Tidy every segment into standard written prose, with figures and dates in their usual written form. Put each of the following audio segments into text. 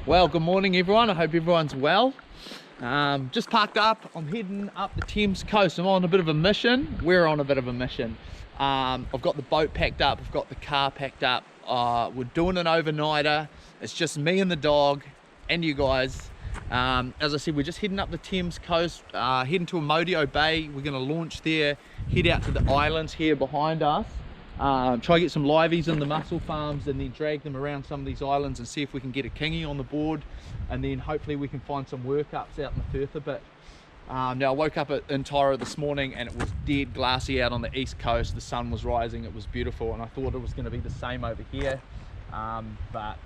Well, good morning everyone. I hope everyone's well. Just parked up. I'm heading up the Thames coast. I'm on a bit of a mission. We're on a bit of a mission. I've got the boat packed up. I've got the car packed up. We're doing an overnighter. It's just me and the dog and you guys. As I said, we're just heading up the Thames coast, heading to Amodio Bay. We're going to launch there, head out to the islands here behind us. Try to get some liveys in the mussel farms and then drag them around some of these islands and see if we can get a kingy on the board, and then hopefully we can find some workups out in the Firth a bit. Now I woke up in Tyra this morning and it was dead glassy out on the east coast. The sun was rising, it was beautiful, and I thought it was going to be the same over here, but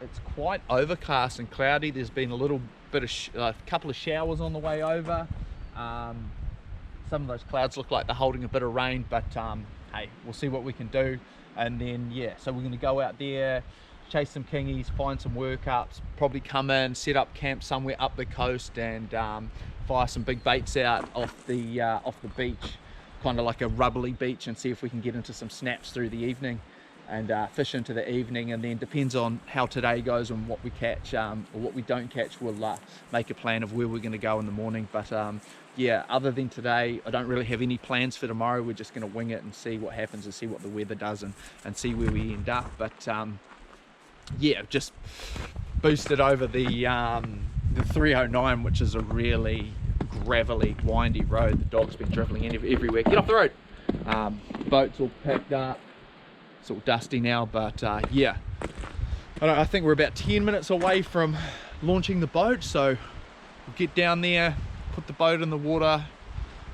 it's quite overcast and cloudy. There's been a little bit of a couple of showers on the way over. Some of those clouds look like they're holding a bit of rain, but hey, we'll see what we can do. And then yeah, so we're going to go out there, chase some kingies, find some workups, probably come in, set up camp somewhere up the coast, and fire some big baits out off the beach, kind of like a rubbly beach, and see if we can get into some snaps through the evening and fish into the evening. And then depends on how today goes and what we catch or what we don't catch. We'll make a plan of where we're going to go in the morning. But yeah, other than today, I don't really have any plans for tomorrow. We're just going to wing it and see what happens and see what the weather does, and see where we end up. But yeah, just boosted over the 309, which is a really gravelly, windy road. The dog's been dribbling in everywhere. Get off the road. Boat's all packed up. It's all dusty now, but yeah, I think we're about 10 minutes away from launching the boat, so we'll get down there, put the boat in the water.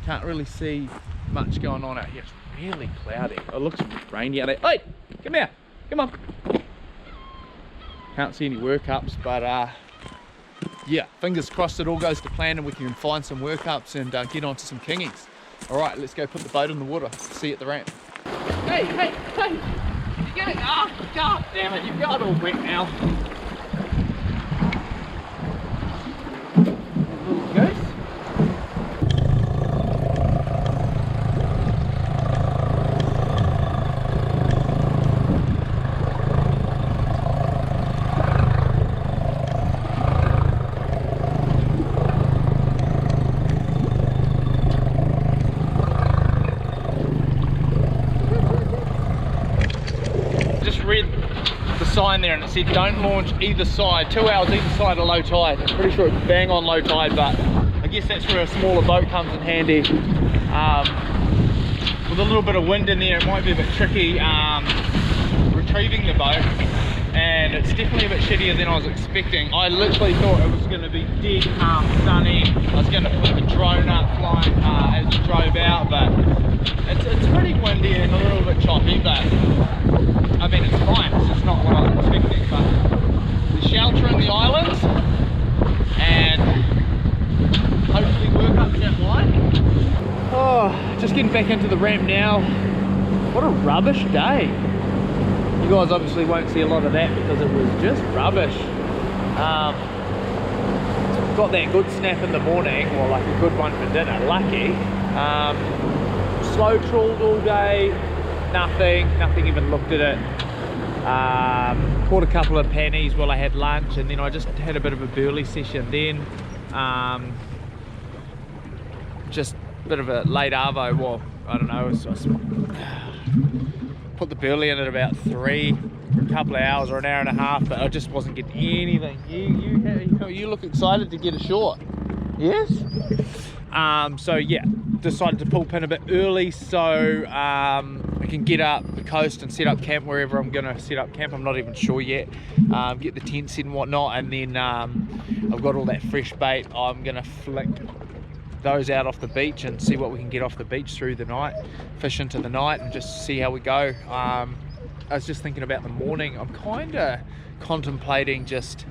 Can't really see much going on out here. It's really cloudy. It looks rainy out there. Hey, come here, come on. Can't see any workups, but yeah, fingers crossed it all goes to plan and we can find some workups and get onto some kingies. All right, let's go put the boat in the water. See you at the ramp. Hey, hey, hey! You're getting, oh, god damn it, you've got it all wet now. Little goose. Read the sign there and it said don't launch either side, 2 hours either side of low tide. I'm pretty sure it's bang on low tide, but I guess that's where a smaller boat comes in handy. With a little bit of wind in there, it might be a bit tricky retrieving the boat, and it's definitely a bit shittier than I was expecting. I literally thought it was going to be dead calm, sunny. I was going to put the drone up flying as we drove out, but it's pretty windy and a little bit choppy, but I mean, it's fine. It's just not what I was expecting. But the shelter in the islands and hopefully work up that line. Oh, just getting back into the ramp now. What a rubbish day. You guys obviously won't see a lot of that because it was just rubbish. Got that good snap in the morning, or like a good one for dinner, lucky. Slow trawled all day. Nothing even looked at it. Caught a couple of pennies while I had lunch, and then I just had a bit of a burley session then. Just a bit of a late arvo. Well, I don't know, put the burley in at about 3 for a couple of hours or an hour and a half, but I just wasn't getting anything. You look excited to get ashore. Yes? So yeah, decided to pull pin a bit early so I can get up the coast and set up camp wherever I'm going to set up camp. I'm not even sure yet. Get the tents in and whatnot, and then I've got all that fresh bait. I'm going to flick those out off the beach and see what we can get off the beach through the night, fish into the night and just see how we go. I was just thinking about the morning. I'm kind of contemplating just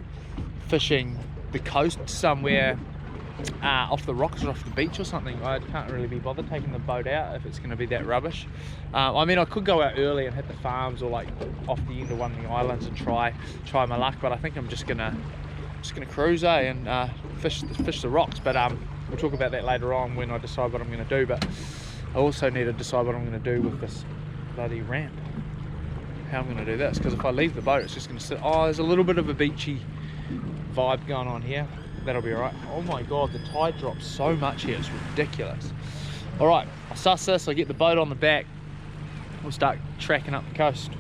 fishing the coast somewhere off the rocks or off the beach or something. I can't really be bothered taking the boat out if it's going to be that rubbish. I mean, I could go out early and hit the farms or like off the end of one of the islands and try my luck, but I think I'm just gonna cruise and fish the rocks. But we'll talk about that later on when I decide what I'm going to do. But I also need to decide what I'm going to do with this bloody ramp. How I'm going to do this, because if I leave the boat, it's just going to sit. Oh, there's a little bit of a beachy vibe going on here. That'll be alright. Oh my god, the tide drops so much here, it's ridiculous. Alright, I'll suss this, I'll get the boat on the back. We'll start tracking up the coast.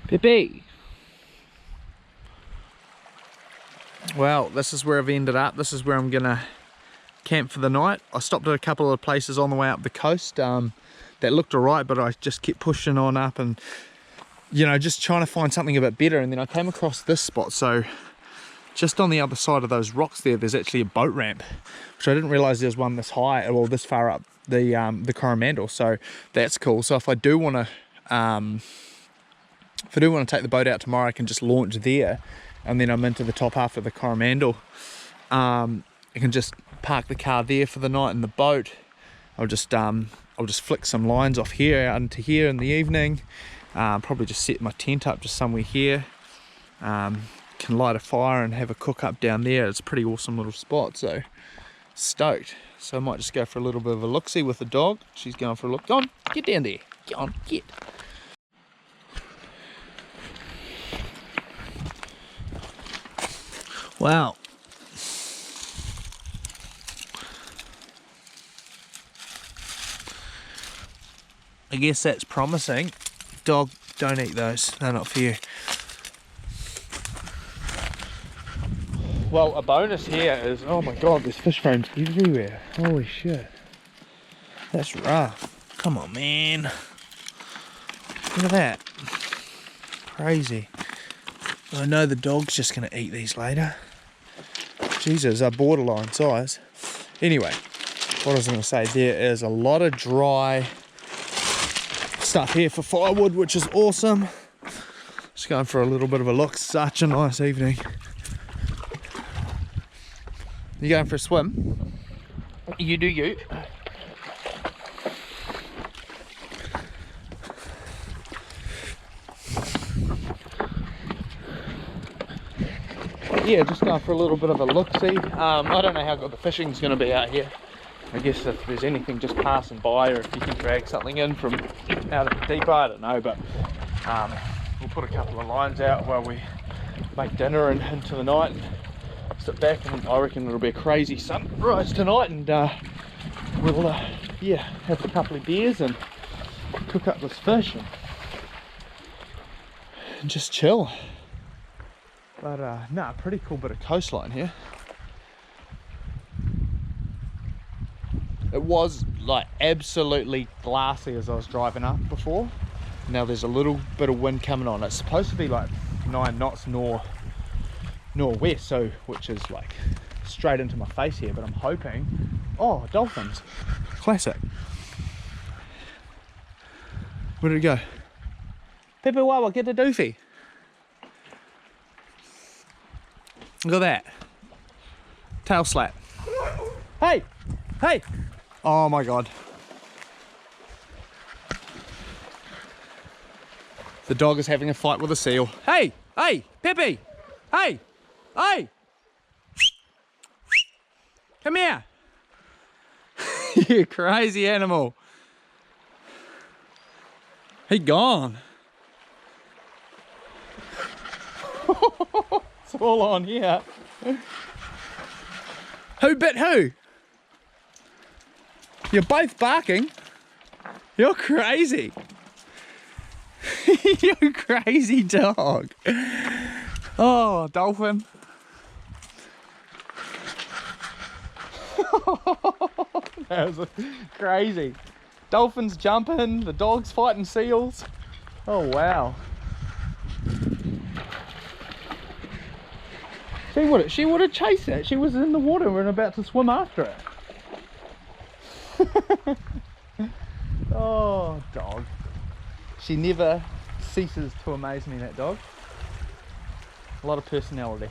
Pippi! Well, this is where I've ended up. This is where I'm gonna camp for the night. I stopped at a couple of places on the way up the coast that looked alright, but I just kept pushing on up and, you know, just trying to find something a bit better. And then I came across this spot. So just on the other side of those rocks there's actually a boat ramp, which I didn't realize there's one this high, well, this far up the Coromandel. So that's cool. So if I do want to take the boat out tomorrow, I can just launch there, and then I'm into the top half of the Coromandel. I can just park the car there for the night in the boat. I'll just flick some lines off here out into here in the evening. Probably just set my tent up just somewhere here. Can light a fire and have a cook up down there. It's a pretty awesome little spot, so stoked. So I might just go for a little bit of a look-see with the dog. She's going for a look. Go on, get down there. Get on, get. Wow. I guess that's promising. Dog, don't eat those. They're not for you. Well, a bonus here is, oh my god, there's fish frames everywhere. Holy shit. That's rough. Come on, man. Look at that. Crazy. I know the dog's just going to eat these later. Jesus, they're borderline size. Anyway, what I was going to say, there is a lot of dry stuff here for firewood, which is awesome. Just going for a little bit of a look. Such a nice evening. You going for a swim? You do you. Yeah, just going for a little bit of a look-see. I don't know how good the fishing's going to be out here. I guess if there's anything just passing by, or if you can drag something in from out of the deep, I don't know, but we'll put a couple of lines out while we make dinner and into the night and sit back, and I reckon it'll be a crazy sunrise tonight, and we'll yeah, have a couple of beers and cook up this fish and just chill. But nah, pretty cool bit of coastline here. It was like absolutely glassy as I was driving up before. Now there's a little bit of wind coming on. It's supposed to be like 9 knots northwest, so which is like straight into my face here, but I'm hoping, oh, dolphins, classic. Where did it go? Pepe Wawa, get the doofy. Look at that. Tail slap. Hey! Hey! Oh my god. The dog is having a fight with a seal. Hey! Hey! Pepe! Hey! Hey! Come here! You crazy animal. He gone. It's all on here. Who bit who? You're both barking. You're crazy. You crazy dog. Oh, dolphin. That was crazy. Dolphins jumping, the dog's fighting seals. Oh wow. She would have chased it. She was in the water and about to swim after it. Oh, dog. She never ceases to amaze me, that dog. A lot of personality.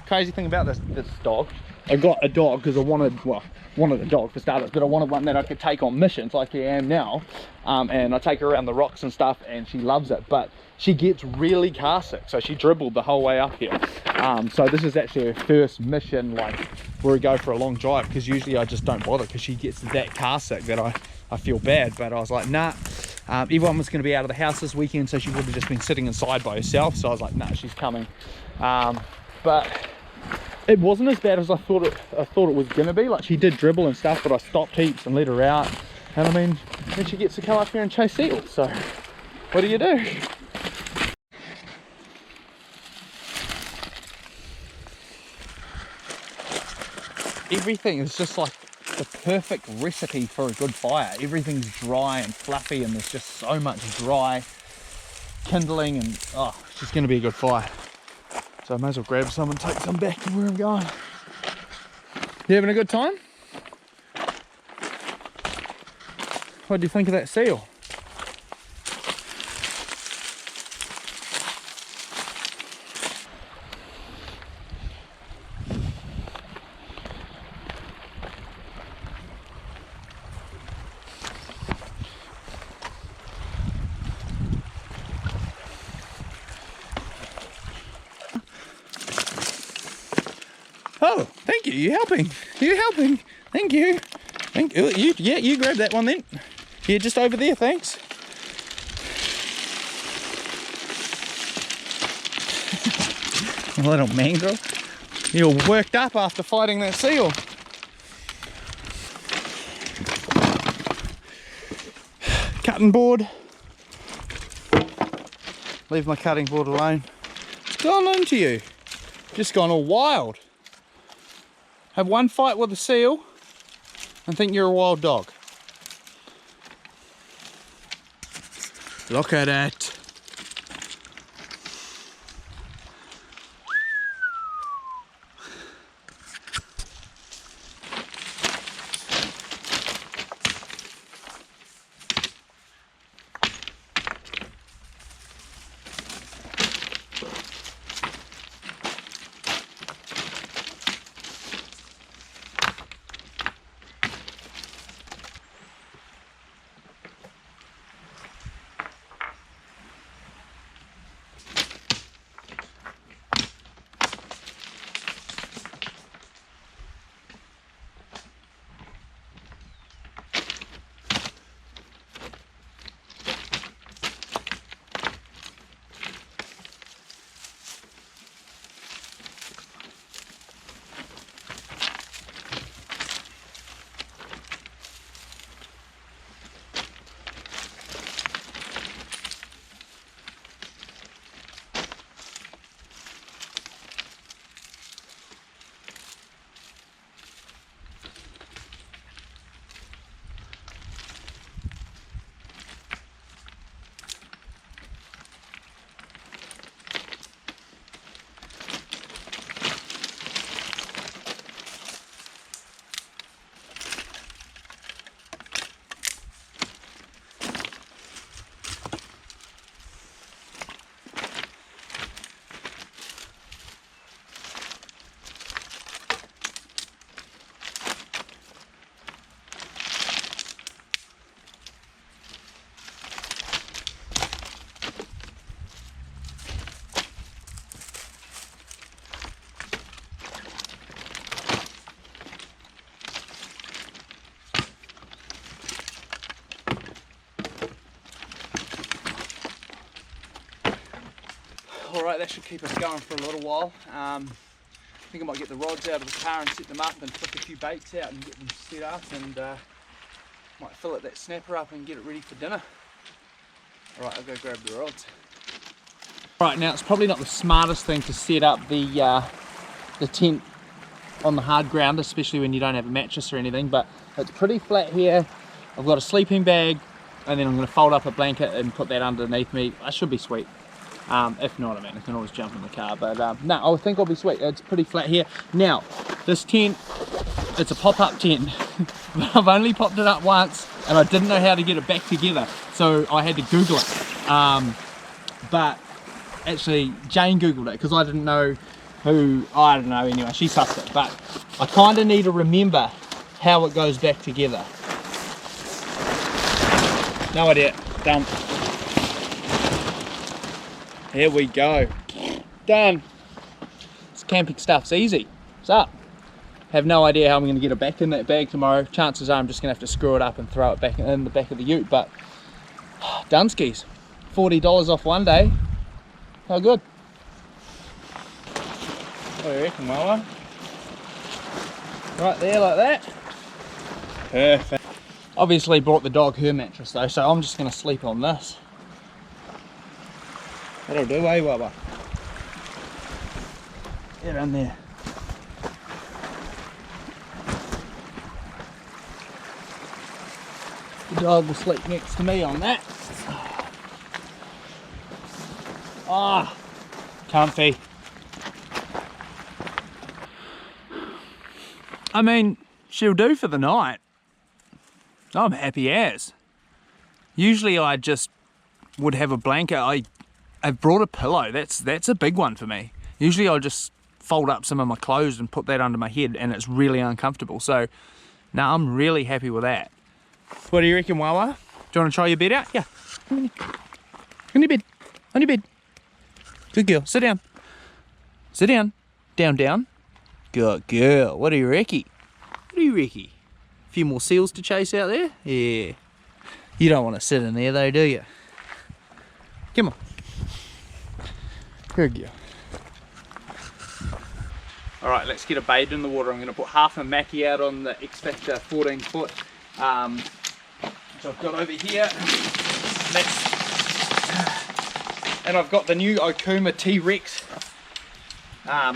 Crazy thing about this dog, I got a dog because I wanted a dog for starters, but I wanted one that I could take on missions like I am now, and I take her around the rocks and stuff, and she loves it. But she gets really car sick, so she dribbled the whole way up here. So this is actually her first mission, like where we go for a long drive, because usually I just don't bother because she gets that car sick that I feel bad. But I was like, nah. Everyone was going to be out of the house this weekend, so she would have just been sitting inside by herself. So I was like, nah, she's coming. But it wasn't as bad as I thought it was going to be. Like, she did dribble and stuff, but I stopped heaps and let her out. And I mean, then she gets to come up here and chase seals. So what do you do? Everything is just like the perfect recipe for a good fire. Everything's dry and fluffy, and there's just so much dry kindling, and oh, it's just going to be a good fire. So I may as well grab some and take some back to where I'm going. You having a good time? What do you think of that seal? Oh, thank you. You're helping. You're helping. Thank you. Thank you. Yeah, you grab that one then. Yeah, just over there. Thanks. Little mangrel. You're worked up after fighting that seal. Cutting board. Leave my cutting board alone. What's gone on to you? Just gone all wild. Have one fight with a seal and think you're a wild dog. Look at it. Alright, that should keep us going for a little while. I think I might get the rods out of the car and set them up and flick a few baits out and get them set up, and might fillet that snapper up and get it ready for dinner. Alright, I'll go grab the rods. Right, now it's probably not the smartest thing to set up the tent on the hard ground, especially when you don't have a mattress or anything, but it's pretty flat here. I've got a sleeping bag, and then I'm going to fold up a blanket and put that underneath me. I should be sweet. If not, I mean, I can always jump in the car, but no, I think I'll be sweet. It's pretty flat here. Now, this tent, it's a pop-up tent, but I've only popped it up once, and I didn't know how to get it back together, so I had to Google it. But actually, Jane Googled it, because I didn't know I don't know, anyway, she sussed it, but I kind of need to remember how it goes back together. No idea, done. Here we go, done. This camping stuff's easy. What's up? Have no idea how I'm going to get it back in that bag tomorrow. Chances are I'm just going to have to screw it up and throw it back in the back of the ute, but done skis. $40 off one day. How good? What do you reckon, Wawa? Right there like that. Perfect. Obviously brought the dog her mattress though, so I'm just going to sleep on this. That'll do, eh, Wawa? Get in there. The dog will sleep next to me on that. Ah, comfy. I mean, she'll do for the night. I'm happy as. Usually I just would have a blanket. I've brought a pillow. That's a big one for me. Usually I'll just fold up some of my clothes and put that under my head, and it's really uncomfortable. So now I'm really happy with that. What do you reckon, Wawa? Do you want to try your bed out? Yeah. On your bed. On your bed. Good girl. Sit down. Sit down. Down, down. Good girl. What do you reckon? What do you reckon? A few more seals to chase out there? Yeah. You don't want to sit in there though, do you? Come on. Good girl. Alright, let's get her bathed in the water. I'm going to put half a Mackie out on the X Factor 14 foot. Which I've got over here. And I've got the new Okuma T-Rex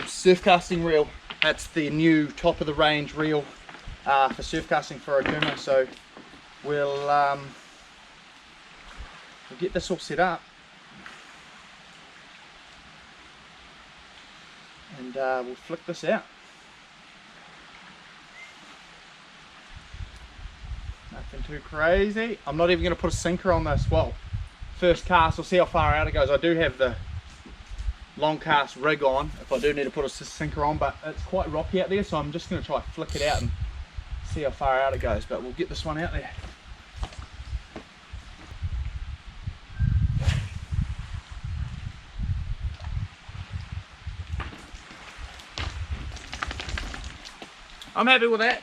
surf casting reel. That's the new top of the range reel for surf casting for Okuma. So we'll get this all set up, and we'll flick this out. Nothing too crazy. I'm not even going to put a sinker on this. Well, first cast, we'll see how far out it goes. I do have the long cast rig on if I do need to put a sinker on, but it's quite rocky out there, so I'm just going to try flick it out and see how far out it goes. But we'll get this one out there. I'm happy with that.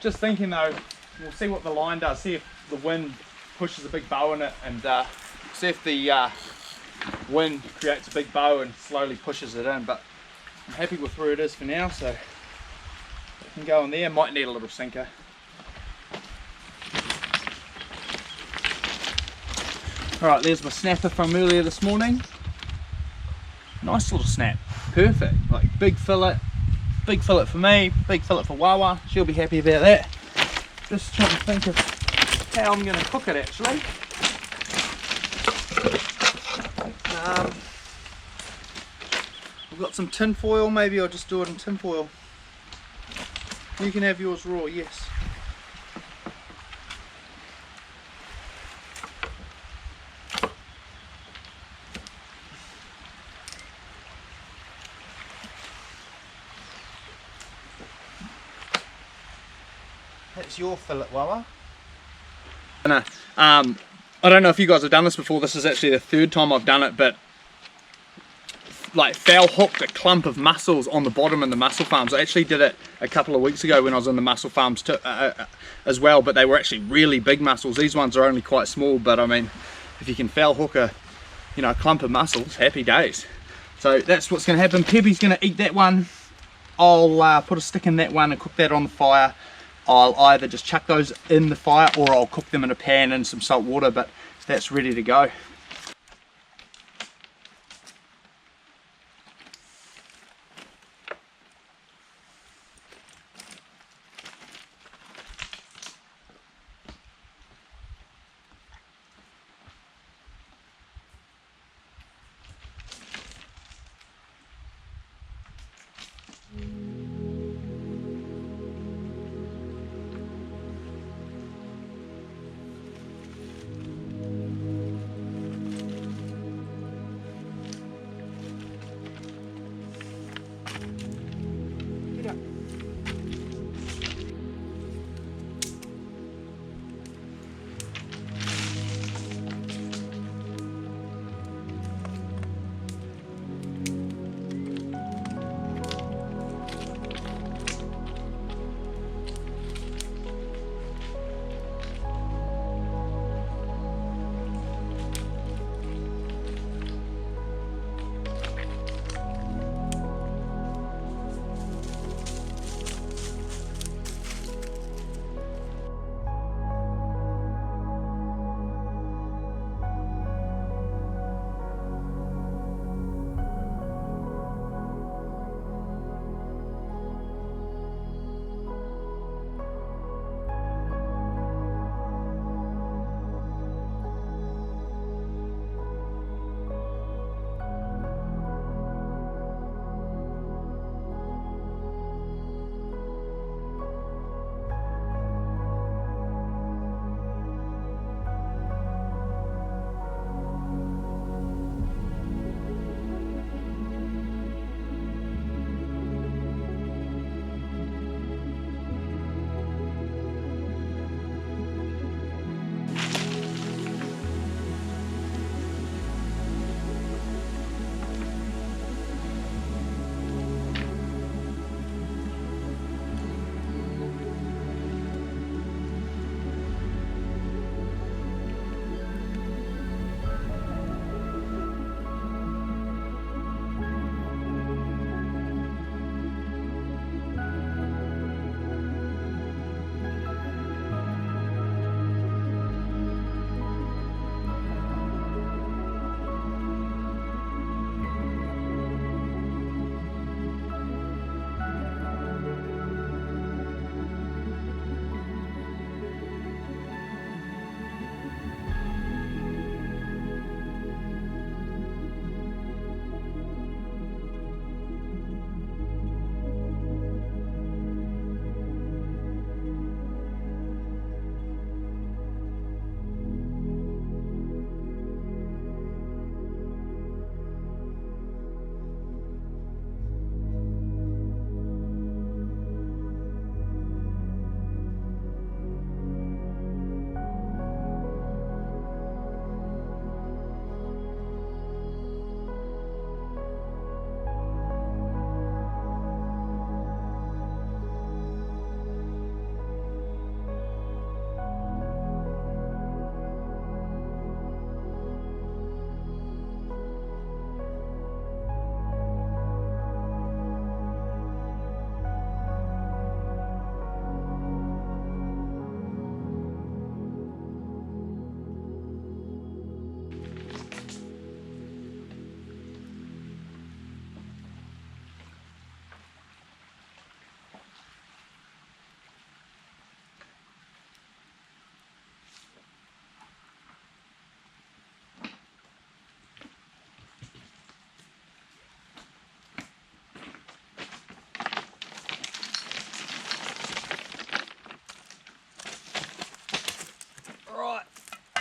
Just thinking though, we'll see what the line does, see if the wind pushes a big bow in it, and see if the wind creates a big bow and slowly pushes it in. But I'm happy with where it is for now, so it can go in there. Might need a little sinker. Alright, there's my snapper from earlier this morning. Nice little snap, perfect, like big fillet for me, big fillet for Wawa. She'll be happy about that. Just trying to think of how I'm going to cook it actually. We've got some tin foil. Maybe I'll just do it in tin foil. You can have yours raw, yes. That's your fillet, Wawa. I don't know if you guys have done this before. This is actually the third time I've done it, but like foul hooked a clump of mussels on the bottom in the mussel farms. I actually did it a couple of weeks ago when I was in the mussel farms as well, but they were actually really big mussels. These ones are only quite small, but I mean, if you can foul hook a clump of mussels, happy days. So that's what's going to happen. Peppy's going to eat that one. I'll put a stick in that one and cook that on the fire. I'll either just chuck those in the fire or I'll cook them in a pan in some salt water, but that's ready to go.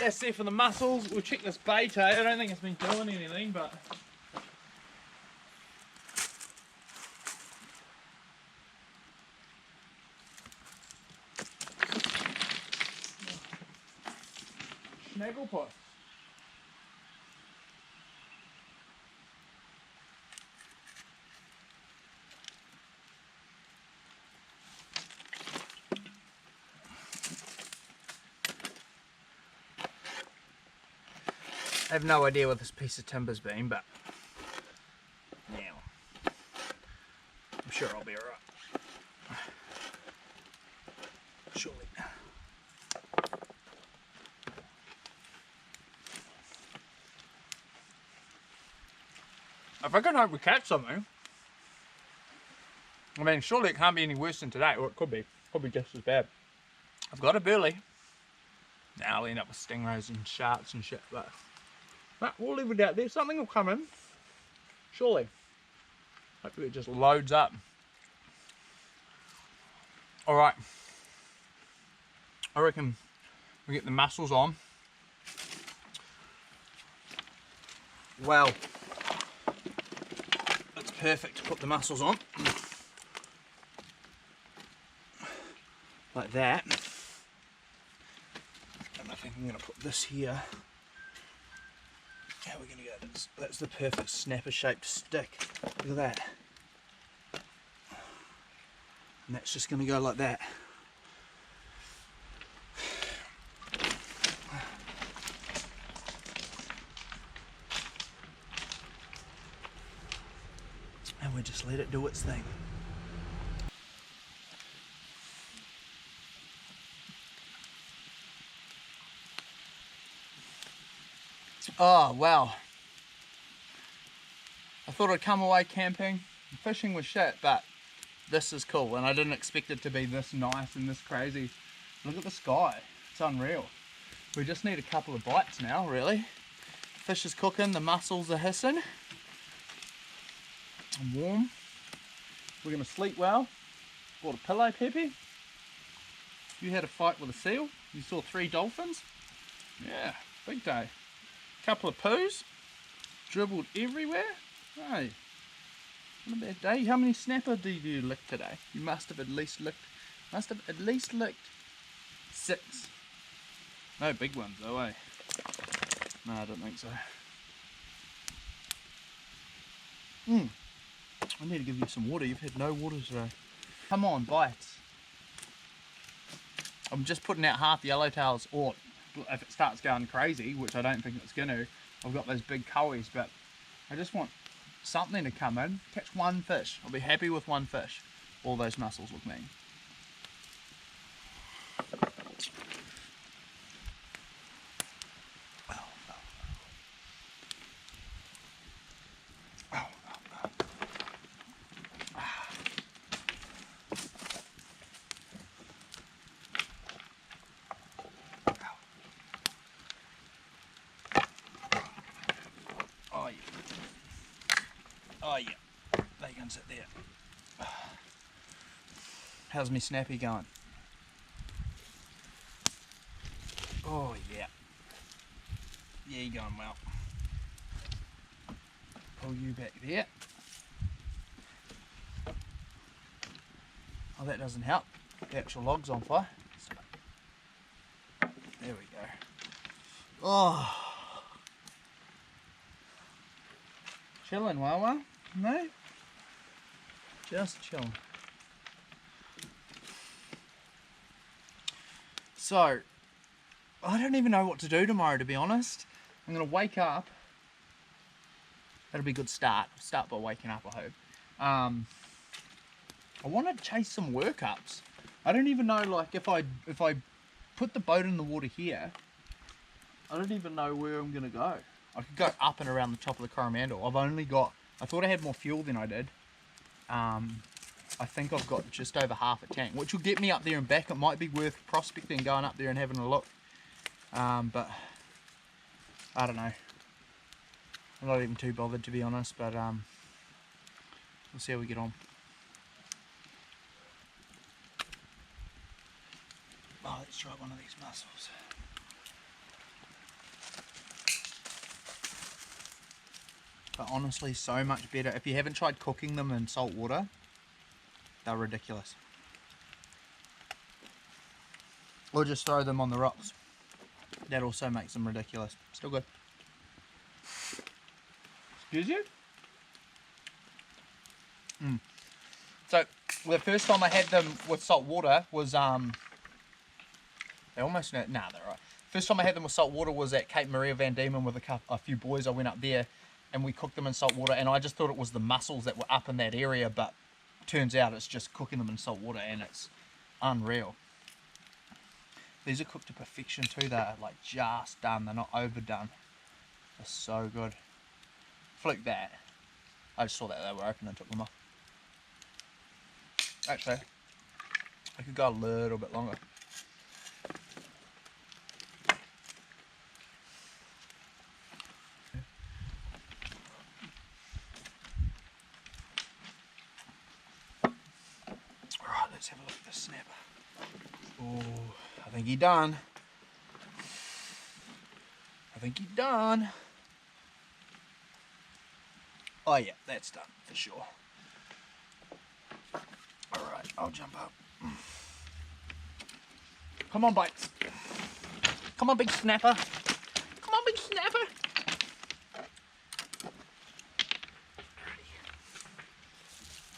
that's there for the mussels. We'll check this bait, I don't think it's been doing anything, but... Snagglepuss. I have no idea what this piece of timber's been, but now I'm sure I'll be alright. Surely. If I can hope we catch something, I mean, surely it can't be any worse than today, or it could be. Probably just as bad. I've got a burley. Now I'll end up with stingrays and sharks and shit, but we'll leave it out there. Something will come in. Surely. Hopefully it just loads up. Alright. I reckon we get the mussels on. Well, it's perfect to put the mussels on. Like that. And I think I'm going to put this here. How are we going to go? That's the perfect snapper shaped stick. Look at that. And that's just going to go like that. And we just let it do its thing. Oh wow, I thought I'd come away camping, fishing was shit, but this is cool and I didn't expect it to be this nice and this crazy. Look at the sky, it's unreal. We just need a couple of bites now really. Fish is cooking, the mussels are hissing. I'm warm. We're going to sleep well. Bought a pillow, Pepe. You had a fight with a seal. You saw 3 dolphins. Yeah, big day. Couple of poos, dribbled everywhere. Hey, not a bad day. How many snapper did you lick today? You must have at least licked 6. No big ones though, eh? No, I don't think so. I need to give you some water. You've had no water today. Come on, bites. I'm just putting out half yellowtails, or if it starts going crazy, which I don't think it's going to, I've got those big cowies, but I just want something to come in, catch one fish. I'll be happy with one fish. All those mussels look mean. Oh yeah, they can sit there. How's me snappy going? Oh yeah. Yeah, you're going well. Pull you back there. Oh, that doesn't help. The actual log's on fire. There we go. Oh. Chilling, Wawa? No? Just chilling. So, I don't even know what to do tomorrow, to be honest. I'm going to wake up. That'll be a good start. Start by waking up, I hope. I want to chase some workups. I don't even know, like, if I put the boat in the water here, I don't even know where I'm going to go. I could go up and around the top of the Coromandel. I thought I had more fuel than I did. I think I've got just over half a tank, which will get me up there and back. It might be worth prospecting, going up there and having a look. But I don't know. I'm not even too bothered, to be honest, but we'll see how we get on. Oh, let's try one of these mussels. But honestly, so much better. If you haven't tried cooking them in salt water, they're ridiculous. Or just throw them on the rocks. That also makes them ridiculous. Still good. Excuse you? So the first time I had them with salt water was they almost they're right. First time I had them with salt water was at Cape Maria Van Diemen with a few boys. I went up there and we cooked them in salt water, and I just thought it was the mussels that were up in that area, but turns out it's just cooking them in salt water, and it's unreal. These are cooked to perfection too. They're like just done. They're not overdone. They're so good. Fluke that. I just saw that they were open and took them off. Actually, I could go a little bit longer. Alright, let's have a look at this snapper. Oh, I think he's done. I think he's done. Oh yeah, that's done for sure. Alright, I'll jump up. Come on, bites. Come on, big snapper. Come on, big snapper.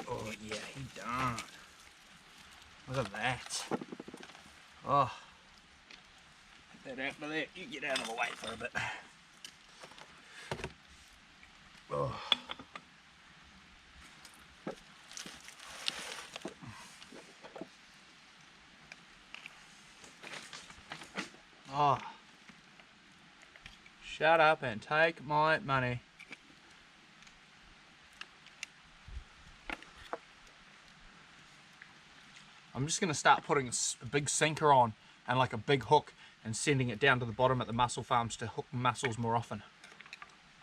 Oh yeah, he done. Look at that. Oh. Put that out of there. You get out of the way for a bit. Oh. Oh. Shut up and take my money. I'm just going to start putting a big sinker on and like a big hook and sending it down to the bottom at the mussel farms to hook mussels more often.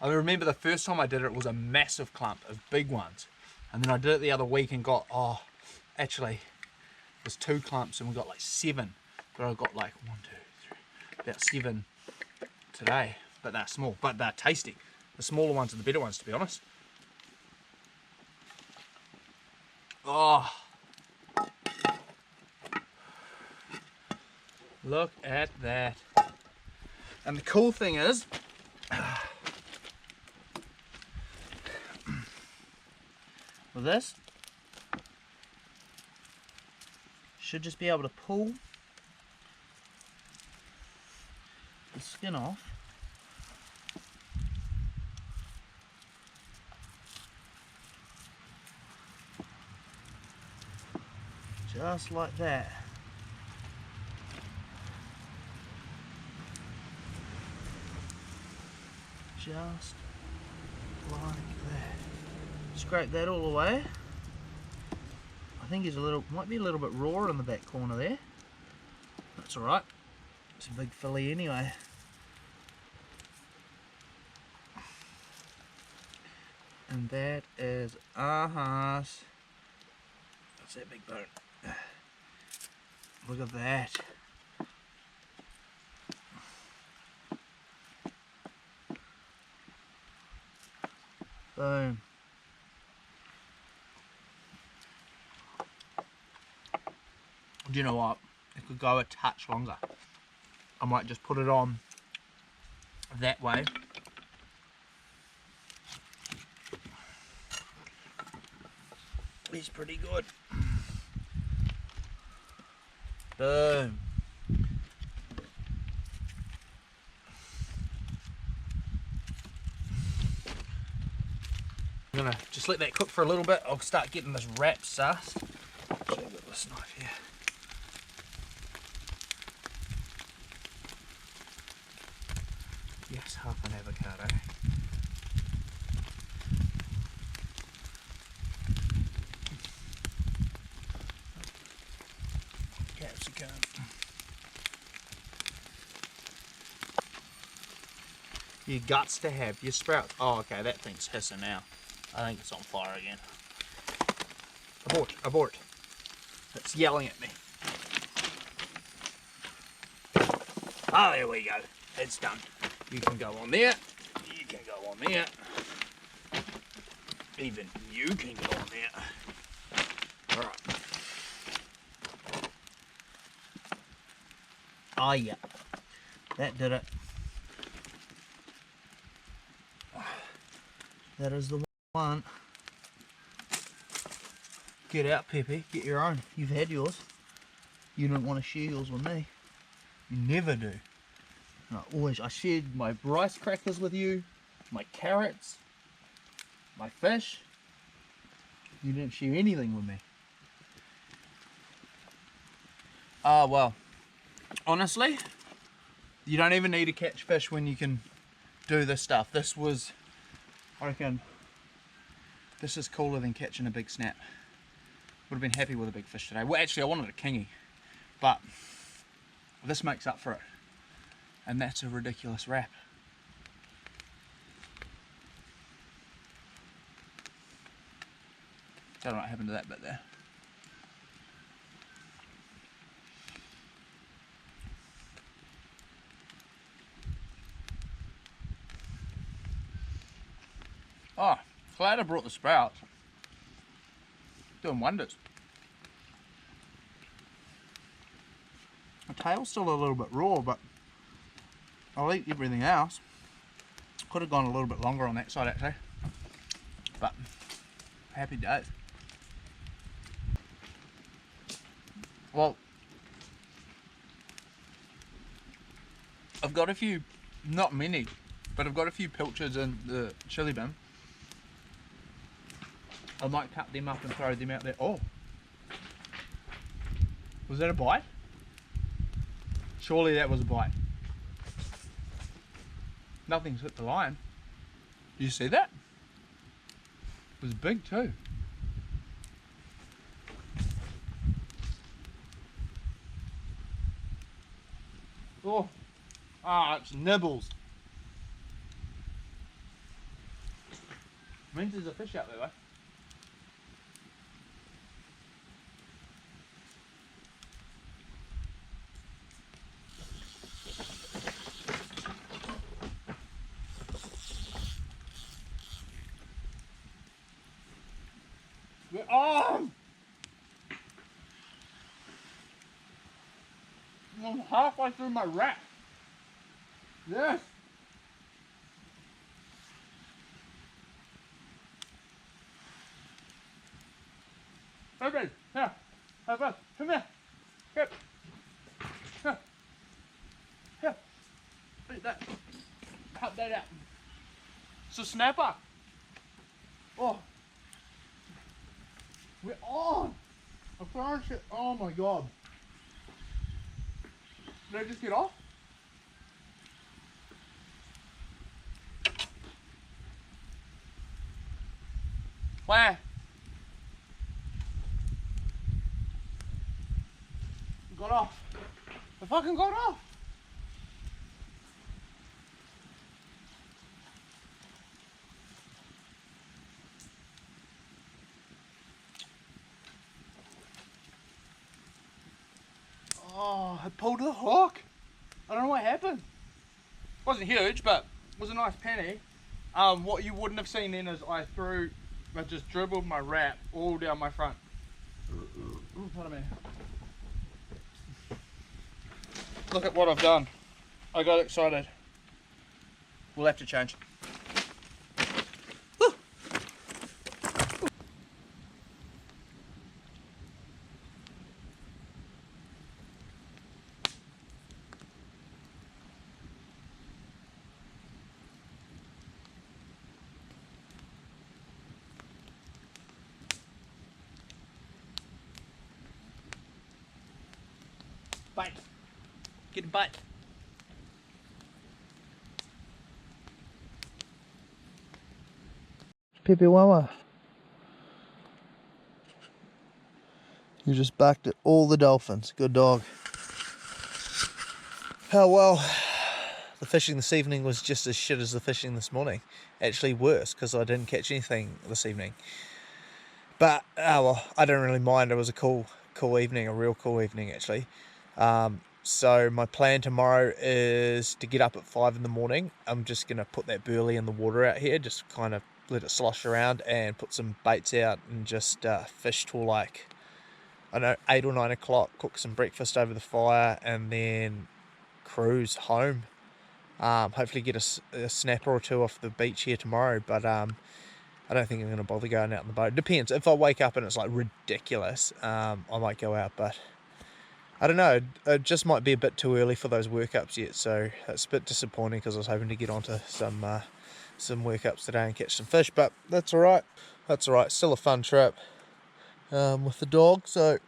I remember the first time I did it, it was a massive clump of big ones. And then I did it the other week and got, actually, there's 2 clumps and we got like 7. But I got like 1, 2, 3, about 7 today. But they're small, but they're tasty. The smaller ones are the better ones, to be honest. Oh. Look at that. And the cool thing is, with this, should just be able to pull the skin off. Just like that. Just like that. Scrape that all away. I think he's might be a little bit raw in the back corner there. That's alright. It's a big filly anyway. And that is That's that big bone. Look at that. Boom. Do you know what? It could go a touch longer. I might just put it on that way. He's pretty good. Boom. I'm gonna just let that cook for a little bit. I'll start getting this wrap sussed. Actually, I've got this knife here. Yes, half an avocado. Capsicum. You guts to have your sprouts. Oh, okay, that thing's hissing now. I think it's on fire again. Abort, abort. It's yelling at me. Oh, there we go. It's done. You can go on there. You can go on there. even you can get on there. Alright. Oh yeah, that did it. That is the one. Get out, Pepe, get your own. You've had yours. You didn't want to share yours with me. You never do. I shared my rice crackers with you, my carrots, my fish. You didn't share anything with me. Well, honestly, you don't even need to catch fish when you can do this stuff. This was, I reckon, this is cooler than catching a big snap. Would have been happy with a big fish today. Well, actually, I wanted a kingy, but this makes up for it. And that's a ridiculous wrap. Don't know what happened to that bit there. Oh, glad I brought the sprouts. Doing wonders. The tail's still a little bit raw, but I'll eat everything else. Could have gone a little bit longer on that side actually, but happy days. Well, I've got a few, not many, but I've got a few pilchards in the chili bin. I might cut them up and throw them out there. Oh, was that a bite? Surely that was a bite. Nothing's hit the line. Did you see that? It was big too. Oh, it's nibbles. Means there's a fish out there though. We're on! I'm halfway through my wrap. Yes! Baby, here, have a, come here. Here. Here. Here. Eat that. Cut that out. It's a snapper. Oh. We're on! I found shit. Oh my god. Did I just get off? Where? Got off. I fucking got off. Oh, I pulled the hook. I don't know what happened. Wasn't huge, but it was a nice penny. What you wouldn't have seen then is I just dribbled my wrap all down my front. Ooh, pardon me. Look at what I've done. I got excited. We'll have to change. Woo. Bite. Get a bite. Pepe Wawa. You just backed at all the dolphins. Good dog. Oh well, the fishing this evening was just as shit as the fishing this morning. Actually worse, because I didn't catch anything this evening. But, well, I don't really mind. It was a cool evening, a real cool evening actually. So my plan tomorrow is to get up at 5 in the morning. I'm just going to put that burley in the water out here, just kind of let it slosh around and put some baits out and just fish till like, I don't know, 8 or 9 o'clock, cook some breakfast over the fire and then cruise home. Hopefully get a snapper or two off the beach here tomorrow, but I don't think I'm going to bother going out on the boat. Depends. If I wake up and it's like ridiculous, I might go out, but I don't know. It just might be a bit too early for those workups yet, so it's a bit disappointing because I was hoping to get onto some workups today and catch some fish, but that's all right. That's all right. Still a fun trip with the dog, so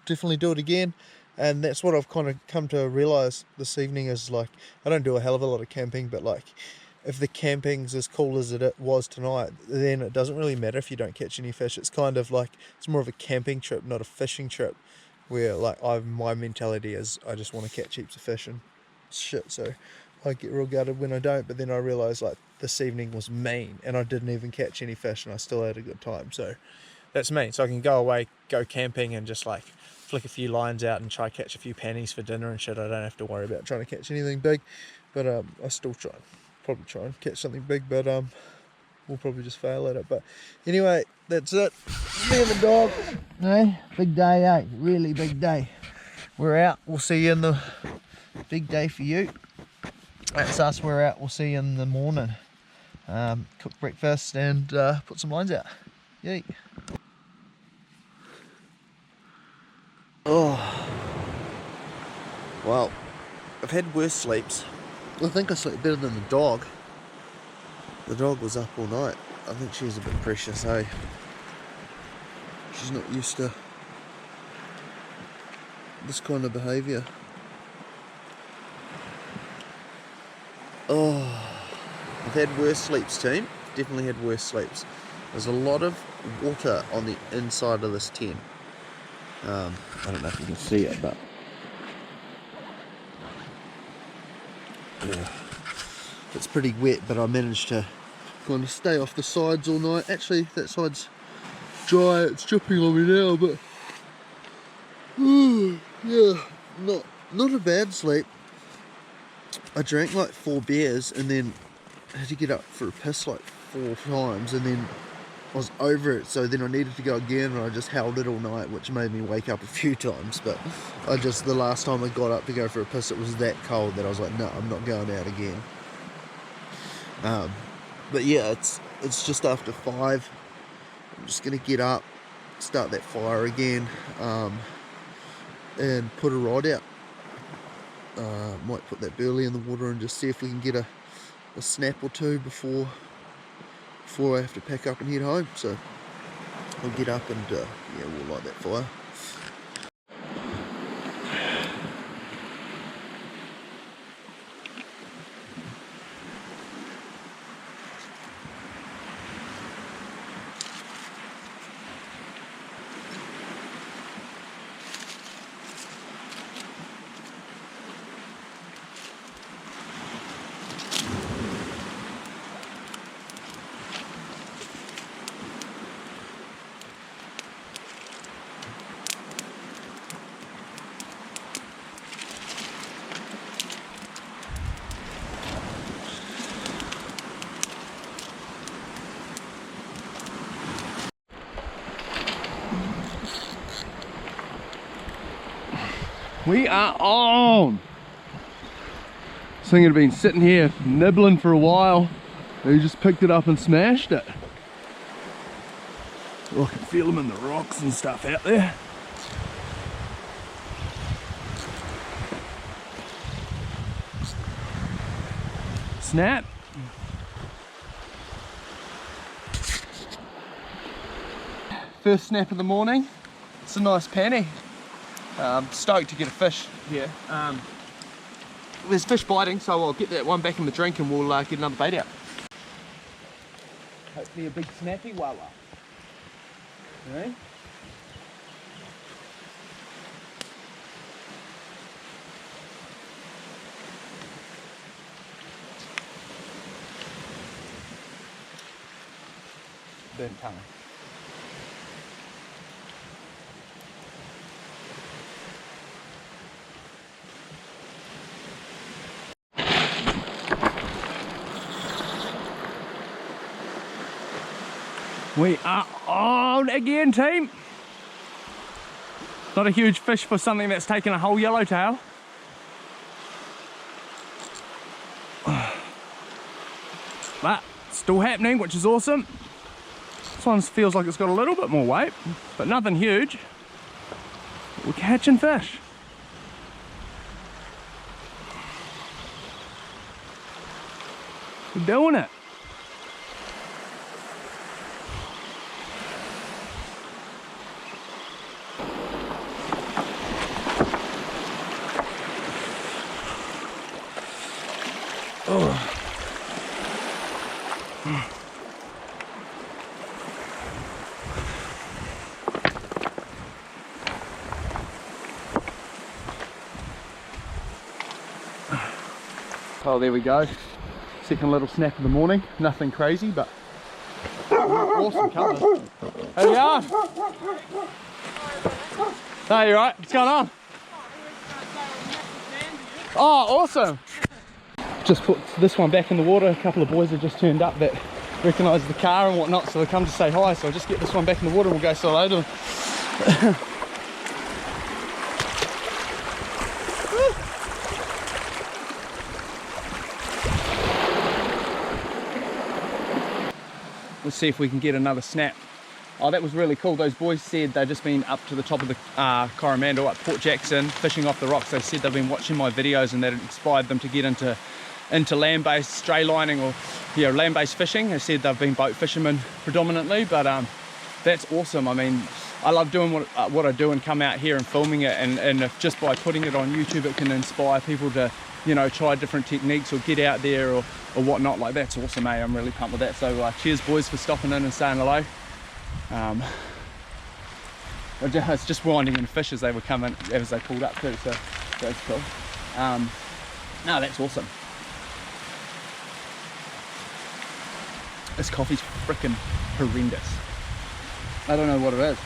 definitely do it again. And that's what I've kind of come to realise this evening is, like, I don't do a hell of a lot of camping, but like, if the camping's as cool as it was tonight, then it doesn't really matter if you don't catch any fish. It's kind of like, it's more of a camping trip, not a fishing trip, where like my mentality is I just want to catch heaps of fish and shit, so I get real gutted when I don't. But then I realise like this evening was mean and I didn't even catch any fish and I still had a good time, so that's me. So I can go away, go camping and just like flick a few lines out and try catch a few pannies for dinner and shit. I don't have to worry about trying to catch anything big, but I still probably try and catch something big, but we'll probably just fail at it. But anyway, that's it. Me and the dog. Hey, big day, eh? Really big day. We're out. We'll see you in the big day for you. That's us. We're out. We'll see you in the morning. Cook breakfast and put some lines out. Yay. Oh, well, I've had worse sleeps. I think I slept better than the dog. The dog was up all night. I think she's a bit precious, eh? She's not used to this kind of behaviour. Oh, I've had worse sleeps, team. Definitely had worse sleeps. There's a lot of water on the inside of this tent. I don't know if you can see it, but yeah, it's pretty wet, but I managed to kind of stay off the sides all night. Actually, that side's dry, it's dripping on me now, but yeah, not a bad sleep. I drank like 4 beers and then I had to get up for a piss like 4 times, and then I was over it, so then I needed to go again and I just held it all night, which made me wake up a few times. But the last time I got up to go for a piss, it was that cold that I was like, no, I'm not going out again. But yeah, it's just after 5. I'm just gonna get up, start that fire again, and put a rod out. Might put that burley in the water and just see if we can get a snap or two before I have to pack up and head home. So I'll get up and yeah, we'll light that fire. We are on! This thing had been sitting here nibbling for a while, and he just picked it up and smashed it. Oh, I can feel them in the rocks and stuff out there. Snap! First snap of the morning. It's a nice panny. Stoked to get a fish here. There's fish biting, so I'll get that one back in the drink and we'll get another bait out. Hopefully a big snappy walla. Right? Burnt tongue. We are on again, team. Not a huge fish for something that's taken a whole yellowtail. But still happening, which is awesome. This one feels like it's got a little bit more weight, but nothing huge. We're catching fish. We're doing it. Oh. Oh, there we go. Second little snap of the morning. Nothing crazy, but awesome colours. How you going? No, you right? What's going on? Oh, awesome. Just put this one back in the water. A couple of boys have just turned up that recognise the car and whatnot, so they come to say hi. So I'll just get this one back in the water and we'll go say hello to them. Let's see if we can get another snap. Oh, that was really cool. Those boys said they've just been up to the top of the Coromandel at Port Jackson fishing off the rocks. They said they've been watching my videos and that it inspired them to get into land-based stray lining or land-based fishing. They said they've been boat fishermen predominantly, but that's awesome. I mean, I love doing what I do and come out here and filming it, and if just by putting it on YouTube it can inspire people to try different techniques or get out there or whatnot. Like, that's awesome, eh? I'm really pumped with that. So cheers boys for stopping in and saying hello. It's just winding in fish as they were coming, as they pulled up too, so that's cool. No, that's awesome. This coffee's freaking horrendous. I don't know what it is.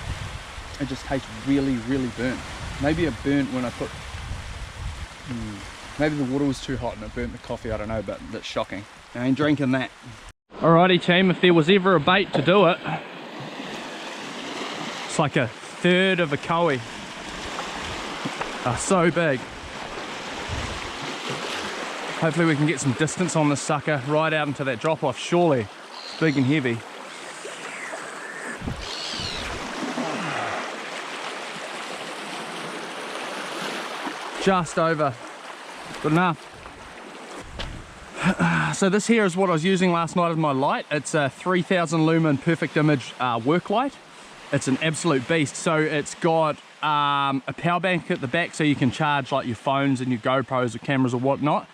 It just tastes really, really burnt. Maybe it burnt when I put... Maybe the water was too hot and it burnt the coffee, I don't know, but that's shocking. I ain't drinking that. Alrighty team, if there was ever a bait to do it, it's like a third of a koei. So big. Hopefully we can get some distance on this sucker right out into that drop off, surely. It's big and heavy. Just over. Good enough. So this here is what I was using last night as my light. It's a 3000 lumen perfect image work light. It's an absolute beast. So it's got a power bank at the back so you can charge like your phones and your GoPros or cameras or whatnot.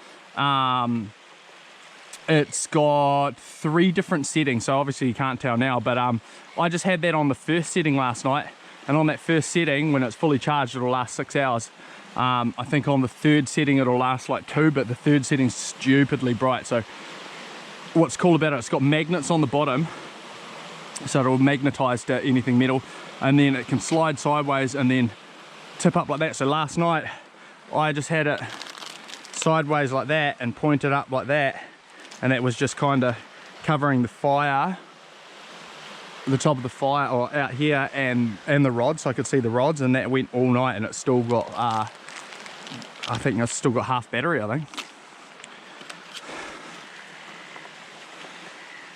It's got 3 different settings, so obviously you can't tell now, but I just had that on the first setting last night, and on that first setting, when it's fully charged, it'll last 6 hours. I think on the third setting it'll last like 2, but the third setting's stupidly bright. So what's cool about it, it's got magnets on the bottom, so it'll magnetize to anything metal, and then it can slide sideways and then tip up like that. So last night I just had it sideways like that and pointed up like that, and that was just kind of covering the fire, the top of the fire, or out here, and the rods, so I could see the rods, and that went all night, and it's still got I think it's still got half battery, I think.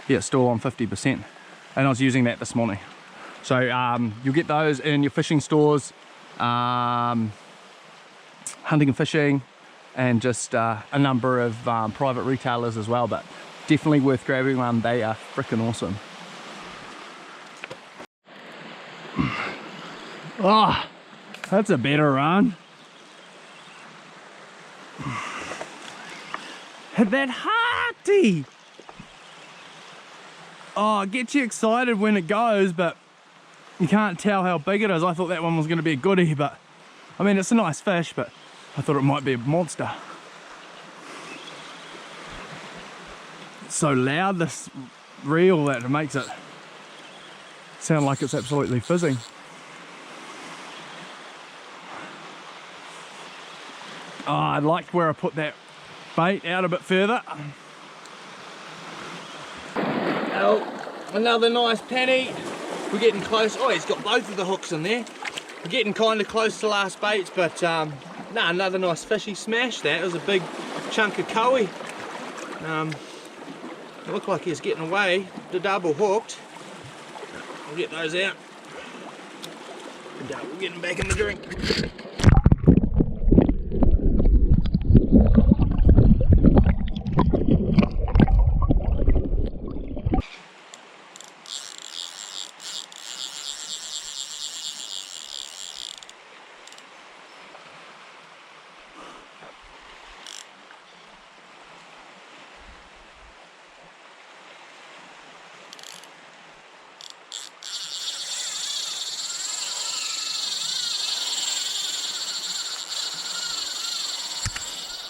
Yeah, it's still on 50%, and I was using that this morning. So you'll get those in your fishing stores, hunting and fishing, and just a number of private retailers as well, but definitely worth grabbing one. They are freaking awesome. Oh, that's a better run. Hit that hearty. Oh, it gets you excited when it goes, but you can't tell how big it is. I thought that one was going to be a goodie, but I mean, it's a nice fish, but I thought it might be a monster. It's so loud, this reel, that it makes it sound like it's absolutely fizzing. Oh, I liked where I put that bait out a bit further. Oh, Another nice penny. We're getting close. Oh, he's got both of the hooks in there. We're getting kind of close to last baits, but nah, another nice fishy smash. That was a big chunk of koei. It looked like he was getting away. The double hooked. We'll get those out. We'll get them back in the drink.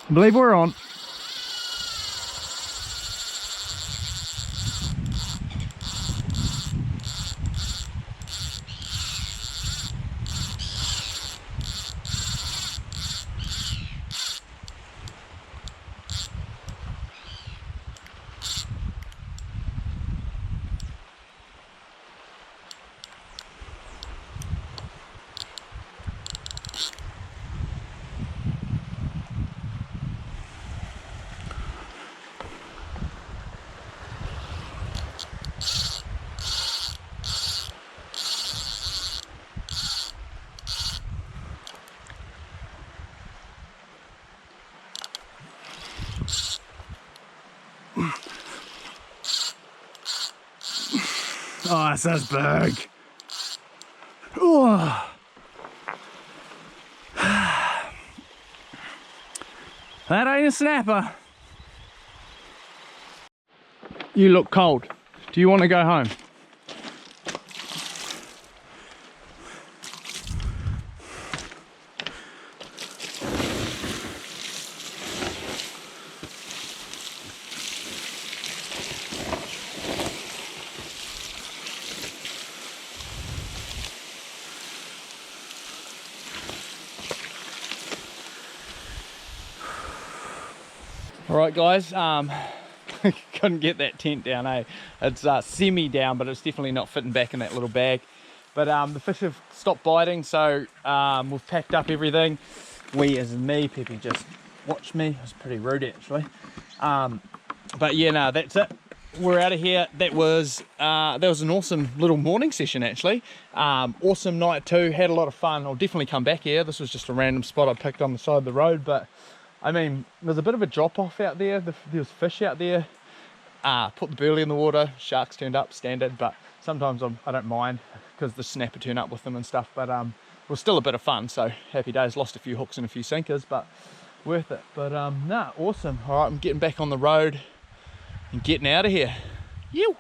I believe we're on. Oh, that sounds big. Oh. That ain't a snapper. You look cold. Do you want to go home? All right, guys, couldn't get that tent down, eh? It's semi down, but it's definitely not fitting back in that little bag. But the fish have stopped biting, so we've packed up everything. We, as in me, Peppy just watched me. It was pretty rude, actually. But yeah, no, that's it. We're out of here. That was an awesome little morning session, actually. Awesome night too. Had a lot of fun. I'll definitely come back here. This was just a random spot I picked on the side of the road, but I mean, there's a bit of a drop off out there. There's fish out there. Put the burley in the water. Sharks turned up, standard. But sometimes I don't mind because the snapper turn up with them and stuff. But it was still a bit of fun. So happy days. Lost a few hooks and a few sinkers, but worth it. But nah, awesome. All right, I'm getting back on the road and getting out of here. Yew.